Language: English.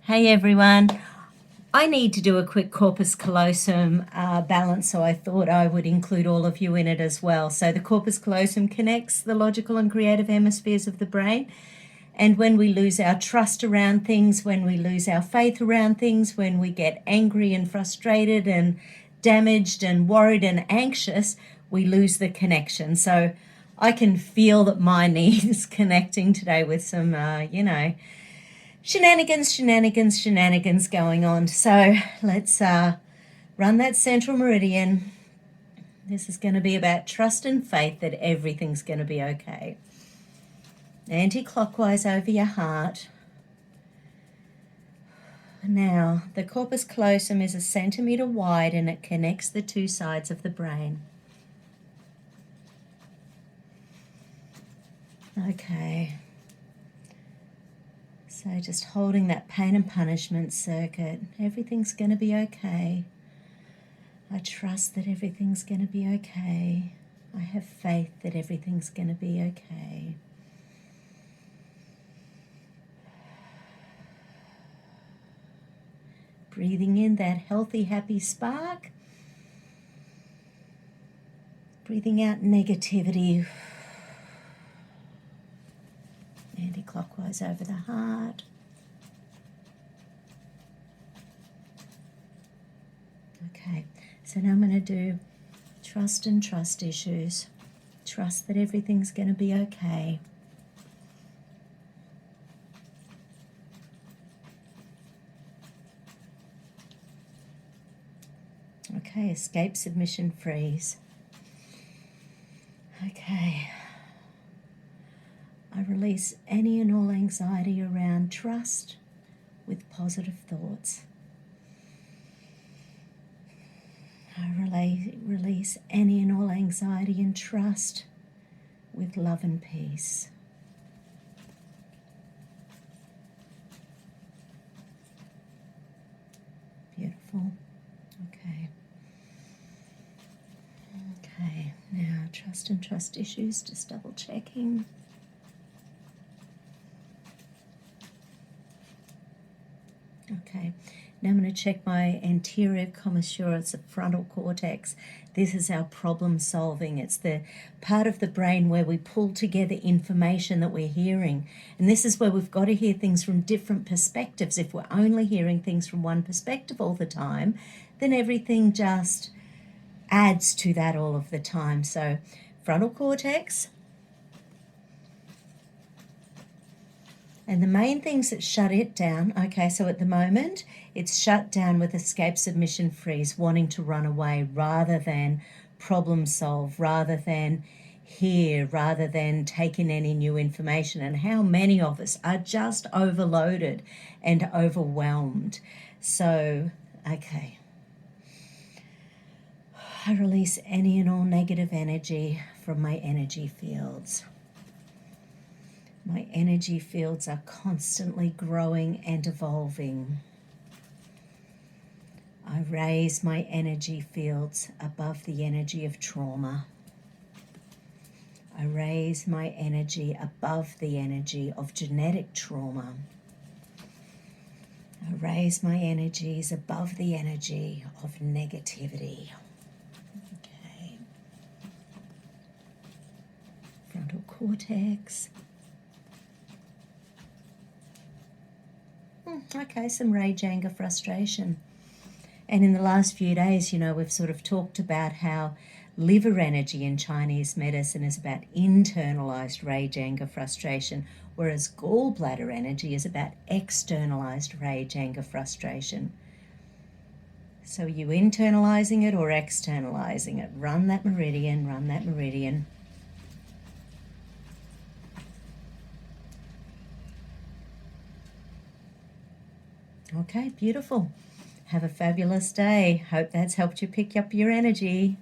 Hey everyone, I need to do a quick corpus callosum balance, so I thought I would include all of you in it as well. So the corpus callosum connects the logical and creative hemispheres of the brain, and when we lose our trust around things, when we lose our faith around things, when we get angry and frustrated and damaged and worried and anxious, we lose the connection. So I can feel that mine needs connecting today with some, shenanigans going on. So let's run that central meridian. This is going to be about trust and faith that everything's going to be okay. Anti-clockwise over your heart. Now, the corpus callosum is 1 centimeter wide and it connects the two sides of the brain. Okay. So just holding that pain and punishment circuit. Everything's going to be okay. I trust that everything's going to be okay. I have faith that everything's going to be okay. Breathing in that healthy, happy spark. Breathing out negativity. Anti-clockwise over the heart. Okay, so now I'm going to do trust and trust issues. Trust that everything's going to be okay. Okay, escape, submission, freeze. Okay. I release any and all anxiety around trust with positive thoughts. I release any and all anxiety and trust with love and peace. Beautiful. Okay. Okay, now trust and trust issues, just double checking. Okay, now I'm going to check my anterior commissure. It's the frontal cortex. This is our problem solving. It's the part of the brain where we pull together information that we're hearing. And this is where we've got to hear things from different perspectives. If we're only hearing things from one perspective all the time, then everything just adds to that all of the time. So frontal cortex. And the main things that shut it down, okay, so at the moment, it's shut down with escape, submission, freeze, wanting to run away rather than problem solve, rather than hear, rather than take in any new information. And how many of us are just overloaded and overwhelmed. So, okay. I release any and all negative energy from my energy fields. My energy fields are constantly growing and evolving. I raise my energy fields above the energy of trauma. I raise my energy above the energy of genetic trauma. I raise my energies above the energy of negativity. Okay. Frontal cortex. Okay, some rage, anger, frustration. And in the last few days, we've sort of talked about how liver energy in Chinese medicine is about internalized rage, anger, frustration, whereas gallbladder energy is about externalized rage, anger, frustration. So are you internalizing it or externalizing it? Run that meridian, run that meridian. Okay, beautiful. Have a fabulous day. Hope that's helped you pick up your energy.